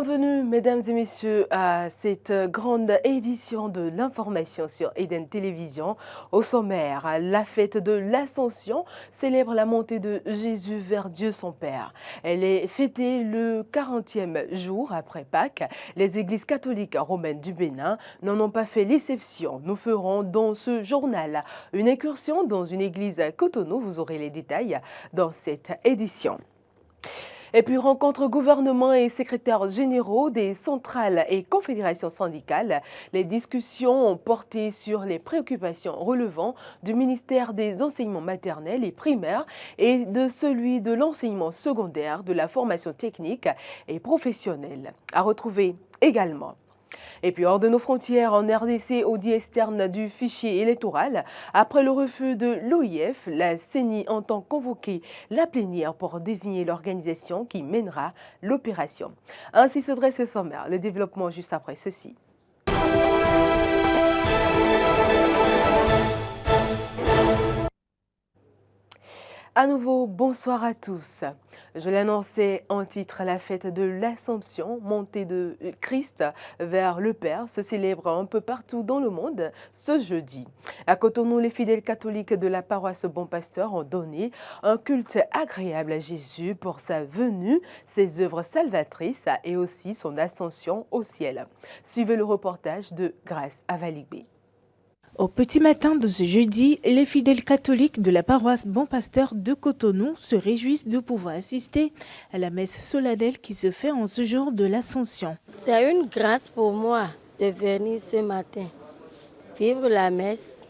Bienvenue, mesdames et messieurs, à cette grande édition de l'information sur Eden Télévision. Au sommaire, la fête de l'Ascension célèbre la montée de Jésus vers Dieu son Père. Elle est fêtée le 40e jour après Pâques. Les églises catholiques romaines du Bénin n'en ont pas fait l'exception. Nous ferons dans ce journal une incursion dans une église à Cotonou. Vous aurez les détails dans cette édition. Et puis, rencontre gouvernement et secrétaires généraux des centrales et confédérations syndicales. Les discussions ont porté sur les préoccupations relevant du ministère des enseignements maternels et primaires et de celui de l'enseignement secondaire, de la formation technique et professionnelle. À retrouver également. Et puis hors de nos frontières, en RDC, audit externe du fichier électoral. Après le refus de l'OIF, la CENI entend convoquer la plénière pour désigner l'organisation qui mènera l'opération. Ainsi se dresse ce sommaire. Le développement juste après ceci. À nouveau, bonsoir à tous. Je l'annonçais en titre, la fête de l'Assomption, montée de Christ vers le Père, se célèbre un peu partout dans le monde ce jeudi. À Cotonou, les fidèles catholiques de la paroisse Bon Pasteur ont donné un culte agréable à Jésus pour sa venue, ses œuvres salvatrices et aussi son ascension au ciel. Suivez le reportage de Grâce Avaligbe. Au petit matin de ce jeudi, les fidèles catholiques de la paroisse Bon Pasteur de Cotonou se réjouissent de pouvoir assister à la messe solennelle qui se fait en ce jour de l'Ascension. C'est une grâce pour moi de venir ce matin, vivre la messe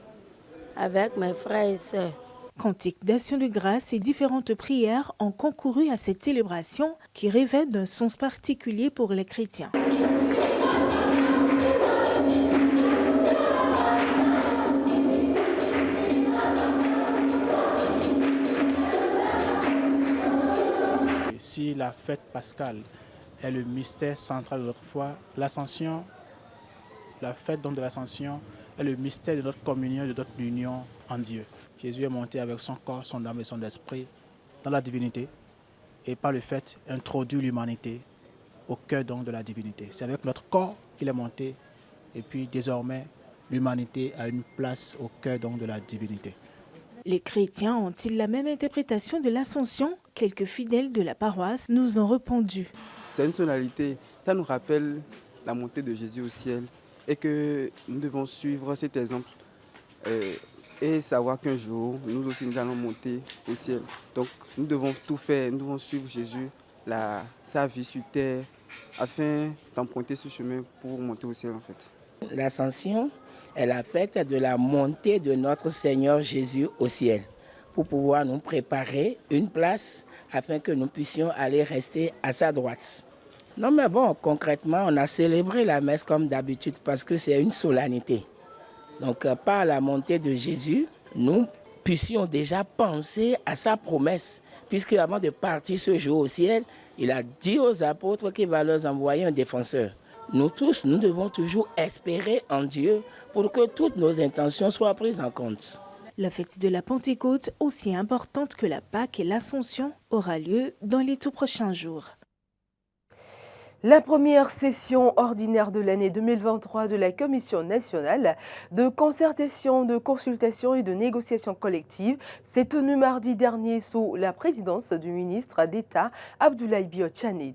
avec mes frères et sœurs. Cantiques d'action de grâce et différentes prières ont concouru à cette célébration qui revêt d'un sens particulier pour les chrétiens. Si la fête pascale est le mystère central de notre foi, l'Ascension, la fête donc de l'Ascension est le mystère de notre communion, de notre union en Dieu. Jésus est monté avec son corps, son âme et son esprit dans la divinité et par le fait introduit l'humanité au cœur donc de la divinité. C'est avec notre corps qu'il est monté et puis désormais l'humanité a une place au cœur donc de la divinité. Les chrétiens ont-ils la même interprétation de l'Ascension? Quelques fidèles de la paroisse nous ont répondu. C'est une solennité, ça nous rappelle la montée de Jésus au ciel et que nous devons suivre cet exemple et savoir qu'un jour, nous aussi nous allons monter au ciel. Donc nous devons tout faire, nous devons suivre Jésus, sa vie sur terre, afin d'emprunter ce chemin pour monter au ciel en fait. L'Ascension est la fête de la montée de notre Seigneur Jésus au ciel, pour pouvoir nous préparer une place afin que nous puissions aller rester à sa droite. Non mais bon, concrètement, on a célébré la messe comme d'habitude parce que c'est une solennité. Donc par la montée de Jésus, nous puissions déjà penser à sa promesse, puisque avant de partir ce jour au ciel, il a dit aux apôtres qu'il va leur envoyer un défenseur. Nous tous, nous devons toujours espérer en Dieu pour que toutes nos intentions soient prises en compte. La fête de la Pentecôte, aussi importante que la Pâque et l'Ascension, aura lieu dans les tout prochains jours. La première session ordinaire de l'année 2023 de la Commission nationale de concertation, de consultation et de négociation collective s'est tenue mardi dernier sous la présidence du ministre d'État Abdoulaye Biotchane.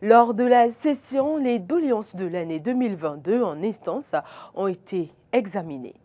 Lors de la session, les doléances de l'année 2022 en instance ont été examinées.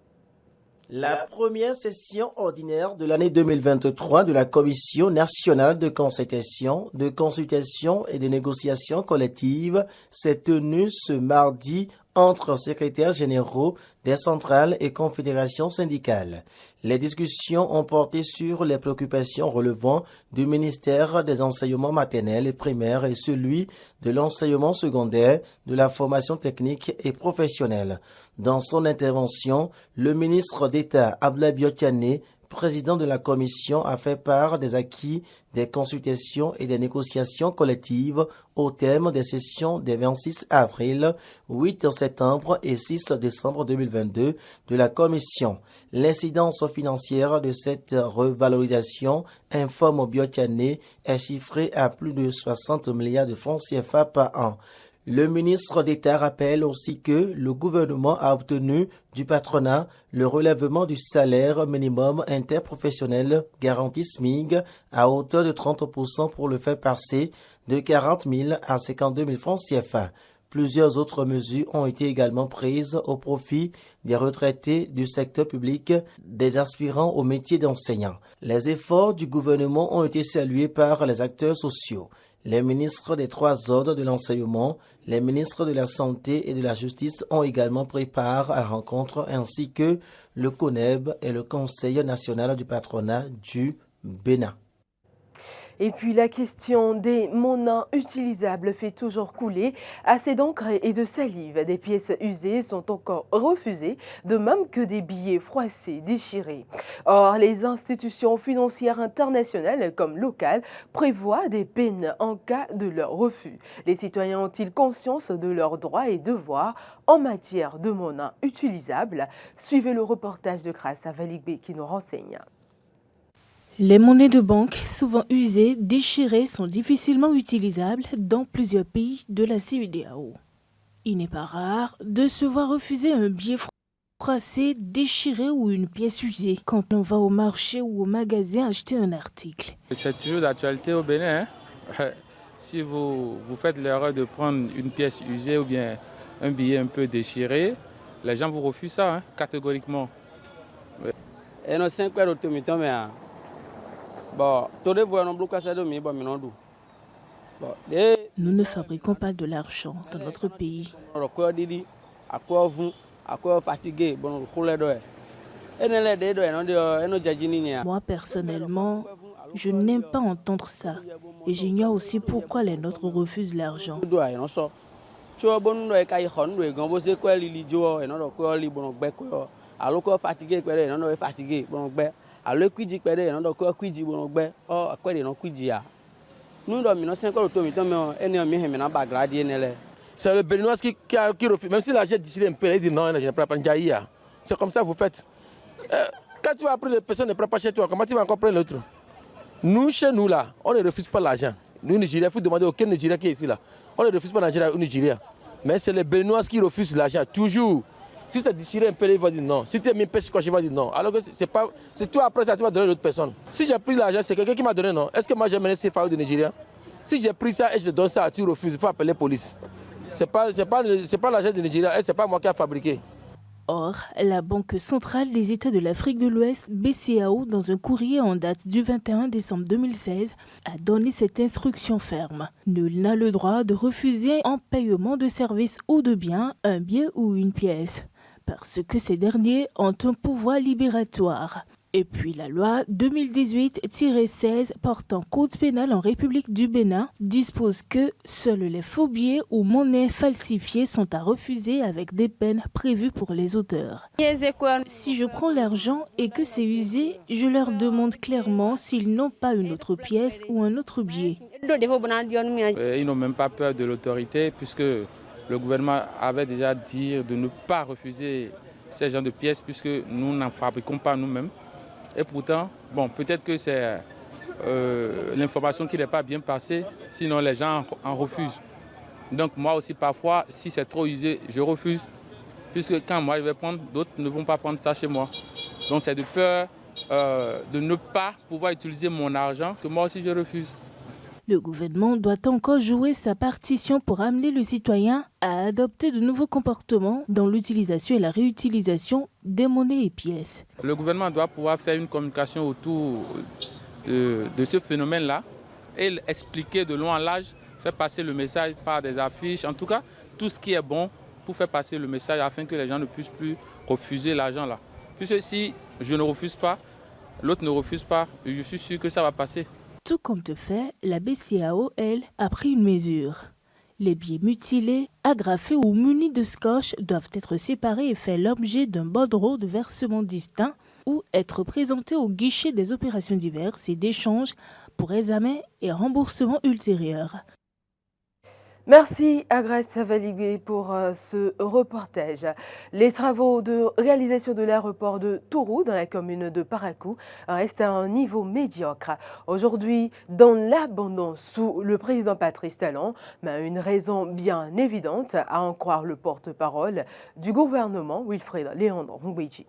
La première session ordinaire de l'année 2023 de la Commission nationale de concertation, de consultation et de négociation collective s'est tenue ce mardi entre secrétaires généraux des centrales et confédérations syndicales. Les discussions ont porté sur les préoccupations relevant du ministère des enseignements maternels et primaires et celui de l'enseignement secondaire, de la formation technique et professionnelle. Dans son intervention, le ministre d'État Abdoulaye Biotchane, président de la commission, a fait part des acquis des consultations et des négociations collectives au thème des sessions des 26 avril, 8 septembre et 6 décembre 2022 de la commission. L'incidence financière de cette revalorisation, informe Biotchane, est chiffrée à plus de 60 milliards de francs CFA par an. Le ministre d'État rappelle aussi que le gouvernement a obtenu du patronat le relèvement du salaire minimum interprofessionnel garanti SMIG à hauteur de 30% pour le faire passer de 40 000 à 52 000 francs CFA. Plusieurs autres mesures ont été également prises au profit des retraités du secteur public, des aspirants au métier d'enseignant. Les efforts du gouvernement ont été salués par les acteurs sociaux. Les ministres des 3 ordres de l'enseignement, les ministres de la Santé et de la Justice ont également pris part à la rencontre ainsi que le CONEB et le Conseil national du patronat du Bénin. Et puis la question des monnaies utilisables fait toujours couler assez d'encre et de salive. Des pièces usées sont encore refusées, de même que des billets froissés, déchirés. Or, les institutions financières internationales comme locales prévoient des peines en cas de leur refus. Les citoyens ont-ils conscience de leurs droits et devoirs en matière de monnaies utilisables? Suivez le reportage de Grâce à Valigbe qui nous renseigne. Les monnaies de banque, souvent usées, déchirées, sont difficilement utilisables dans plusieurs pays de la CEDEAO. Il n'est pas rare de se voir refuser un billet froissé, déchiré ou une pièce usée quand on va au marché ou au magasin acheter un article. C'est toujours d'actualité au Bénin. Si vous faites l'erreur de prendre une pièce usée ou bien un billet un peu déchiré, les gens vous refusent ça catégoriquement. Et nos 5 heures de Nous ne fabriquons pas de l'argent dans notre pays. Moi, personnellement, je n'aime pas entendre ça. Et j'ignore aussi pourquoi les nôtres refusent l'argent. C'est le Béninois qui refuse. Même si l'argent est déchiré un peu, il dit non, je ne prends pas un jaïa. C'est comme ça que vous faites. Quand tu vas prendre les personnes ne prennent pas chez toi, comment tu vas encore prendre l'autre? Nous, chez nous, là, on ne refuse pas l'argent. Nous, Nigériens, il faut demander auquel Nigérien qui est ici, là. On ne refuse pas l'argent au Nigeria. Mais c'est les Béninois qui refusent l'argent, toujours. Si c'est déchiré un peu, il va dire non. Si tu as mis un peu scotch, il va dire non. Alors que c'est toi après ça, tu vas donner à l'autre personne. Si j'ai pris l'argent, c'est quelqu'un qui m'a donné, non. Est-ce que moi j'ai mené ces fards de Nigeria? Si j'ai pris ça et je te donne ça, tu refuses, il faut appeler la police. C'est pas l'argent de Nigeria et c'est pas moi qui ai fabriqué. Or, la Banque centrale des États de l'Afrique de l'Ouest, BCAO, dans un courrier en date du 21 décembre 2016, a donné cette instruction ferme. Nul n'a le droit de refuser en paiement de services ou de biens un billet ou une pièce, parce que ces derniers ont un pouvoir libératoire. Et puis la loi 2018-16 portant code pénal en République du Bénin dispose que seuls les faux billets ou monnaies falsifiées sont à refuser avec des peines prévues pour les auteurs. Si je prends l'argent et que c'est usé, je leur demande clairement s'ils n'ont pas une autre pièce ou un autre billet. Ils n'ont même pas peur de l'autorité puisque le gouvernement avait déjà dit de ne pas refuser ces genres de pièces puisque nous n'en fabriquons pas nous-mêmes. Et pourtant, bon, peut-être que c'est l'information qui n'est pas bien passée, sinon les gens en refusent. Donc moi aussi parfois, si c'est trop usé, je refuse. Puisque quand moi je vais prendre, d'autres ne vont pas prendre ça chez moi. Donc c'est de peur de ne pas pouvoir utiliser mon argent que moi aussi je refuse. Le gouvernement doit encore jouer sa partition pour amener le citoyen à adopter de nouveaux comportements dans l'utilisation et la réutilisation des monnaies et pièces. Le gouvernement doit pouvoir faire une communication autour de ce phénomène-là et expliquer de long en large, faire passer le message par des affiches, en tout cas tout ce qui est bon pour faire passer le message afin que les gens ne puissent plus refuser l'argent là. Puisque si je ne refuse pas, l'autre ne refuse pas, je suis sûr que ça va passer. Tout comme de fait, la BCAO, elle, a pris une mesure. Les billets mutilés, agrafés ou munis de scotch doivent être séparés et faire l'objet d'un bordereau de versement distinct ou être présentés au guichet des opérations diverses et d'échange pour examen et remboursement ultérieur. Merci à Grace Valigé pour ce reportage. Les travaux de réalisation de l'aéroport de Tourou dans la commune de Parakou restent à un niveau médiocre. Aujourd'hui, dans l'abandon sous le président Patrice Talon, mais une raison bien évidente à en croire le porte-parole du gouvernement, Wilfried Léandre Ngouidji.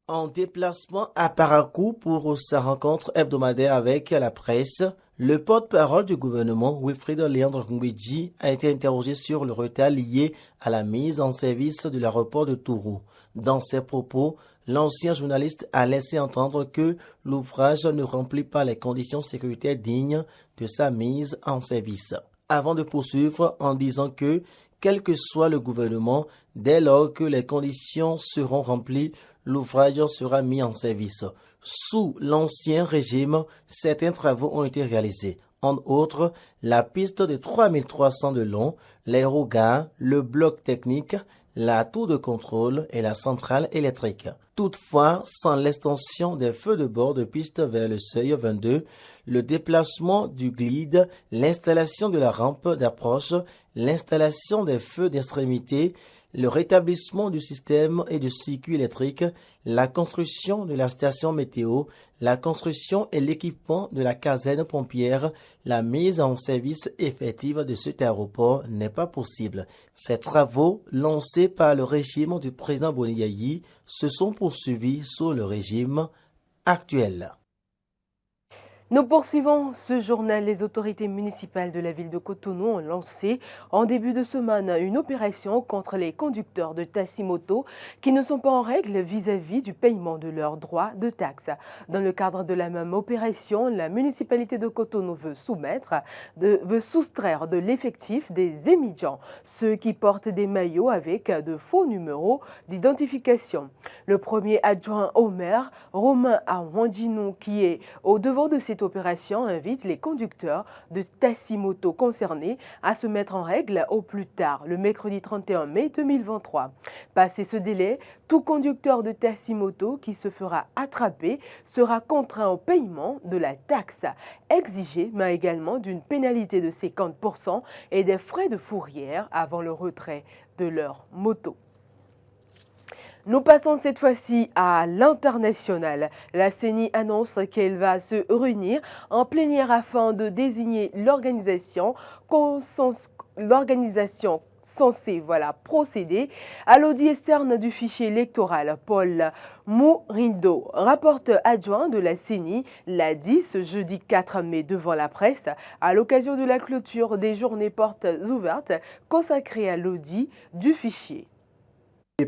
En déplacement à Parakou pour sa rencontre hebdomadaire avec la presse, le porte-parole du gouvernement, Wilfried Léandre Ngouidji, a été interrogé sur le retard lié à la mise en service de l'aéroport de Tourou. Dans ses propos, l'ancien journaliste a laissé entendre que l'ouvrage ne remplit pas les conditions sécuritaires dignes de sa mise en service. Avant de poursuivre en disant que, quel que soit le gouvernement, dès lors que les conditions seront remplies, l'ouvrage sera mis en service. Sous l'ancien régime, certains travaux ont été réalisés. Entre autres, la piste de 3300 de long, l'aérogare, le bloc technique, la tour de contrôle et la centrale électrique. Toutefois, sans l'extension des feux de bord de piste vers le seuil 22, le déplacement du glide, l'installation de la rampe d'approche, l'installation des feux d'extrémité, le rétablissement du système et du circuit électrique, la construction de la station météo, la construction et l'équipement de la caserne pompière, la mise en service effective de cet aéroport n'est pas possible. Ces travaux, lancés par le régime du président Boni Yayi, se sont poursuivis sous le régime actuel. Nous poursuivons ce journal. Les autorités municipales de la ville de Cotonou ont lancé en début de semaine une opération contre les conducteurs de taxi-moto qui ne sont pas en règle vis-à-vis du paiement de leurs droits de taxes. Dans le cadre de la même opération, la municipalité de Cotonou veut soustraire de l'effectif des émigrants, ceux qui portent des maillots avec de faux numéros d'identification. Le premier adjoint au maire, Romain Arwandinou, qui est au devant de cette opération, invite les conducteurs de taxi-moto concernés à se mettre en règle au plus tard, le mercredi 31 mai 2023. Passé ce délai, tout conducteur de taxi-moto qui se fera attraper sera contraint au paiement de la taxe exigée, mais également d'une pénalité de 50% et des frais de fourrière avant le retrait de leur moto. Nous passons cette fois-ci à l'international. La CENI annonce qu'elle va se réunir en plénière afin de désigner l'organisation censée procéder à l'audit externe du fichier électoral. Paul Mourindo, rapporteur adjoint de la CENI, l'a dit ce jeudi 4 mai devant la presse à l'occasion de la clôture des journées portes ouvertes consacrées à l'audit du fichier.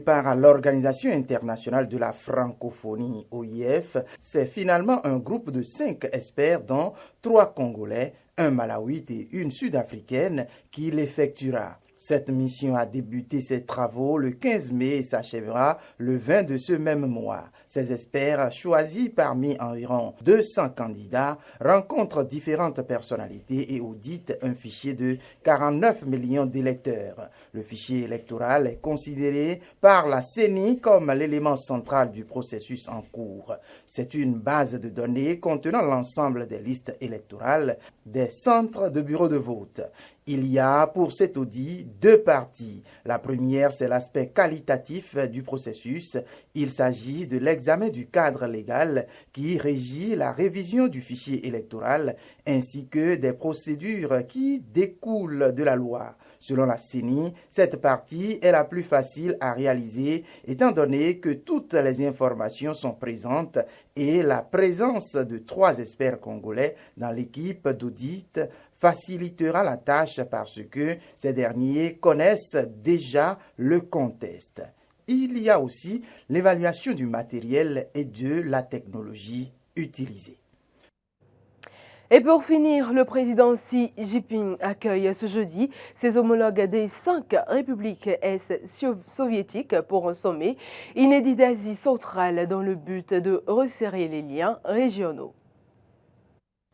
Par l'Organisation internationale de la francophonie, OIF, c'est finalement un groupe de 5 experts, dont 3 Congolais, un Malawite et une Sud-Africaine, qui l'effectuera. Cette mission a débuté ses travaux le 15 mai et s'achèvera le 20 de ce même mois. Ces experts, choisis parmi environ 200 candidats, rencontrent différentes personnalités et auditent un fichier de 49 millions d'électeurs. Le fichier électoral est considéré par la CENI comme l'élément central du processus en cours. C'est une base de données contenant l'ensemble des listes électorales des centres de bureaux de vote. Il y a pour cet audit 2 parties. La première, c'est l'aspect qualitatif du processus. Il s'agit de l'examen du cadre légal qui régit la révision du fichier électoral ainsi que des procédures qui découlent de la loi. Selon la CENI, cette partie est la plus facile à réaliser étant donné que toutes les informations sont présentes et la présence de 3 experts congolais dans l'équipe d'audit facilitera la tâche parce que ces derniers connaissent déjà le contexte. Il y a aussi l'évaluation du matériel et de la technologie utilisée. Et pour finir, le président Xi Jinping accueille ce jeudi ses homologues des 5 républiques ex-soviétiques pour un sommet inédit d'Asie centrale dans le but de resserrer les liens régionaux.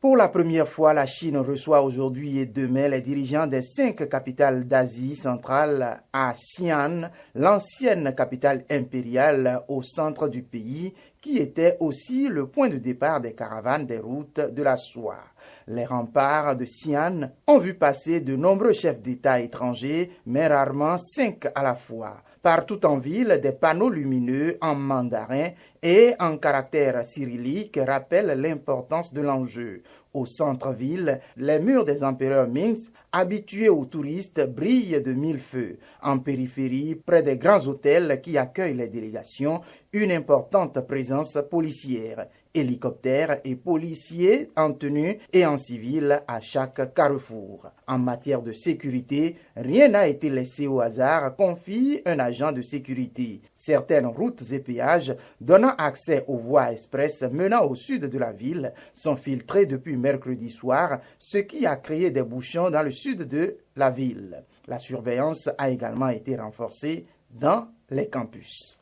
Pour la première fois, la Chine reçoit aujourd'hui et demain les dirigeants des 5 capitales d'Asie centrale à Xi'an, l'ancienne capitale impériale au centre du pays, qui était aussi le point de départ des caravanes des routes de la soie. Les remparts de Xi'an ont vu passer de nombreux chefs d'État étrangers, mais rarement 5 à la fois. Partout en ville, des panneaux lumineux en mandarin et en caractère cyrillique rappellent l'importance de l'enjeu. Au centre-ville, les murs des empereurs Ming, habitués aux touristes, brillent de mille feux. En périphérie, près des grands hôtels qui accueillent les délégations, une importante présence policière. Hélicoptères et policiers en tenue et en civil à chaque carrefour. En matière de sécurité, rien n'a été laissé au hasard, confie un agent de sécurité. Certaines routes et péages donnant accès aux voies express menant au sud de la ville sont filtrées depuis mercredi soir, ce qui a créé des bouchons dans le sud de la ville. La surveillance a également été renforcée dans les campus.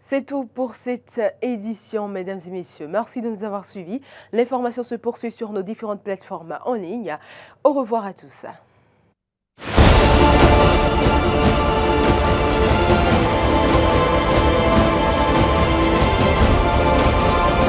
C'est tout pour cette édition, mesdames et messieurs. Merci de nous avoir suivis. L'information se poursuit sur nos différentes plateformes en ligne. Au revoir à tous.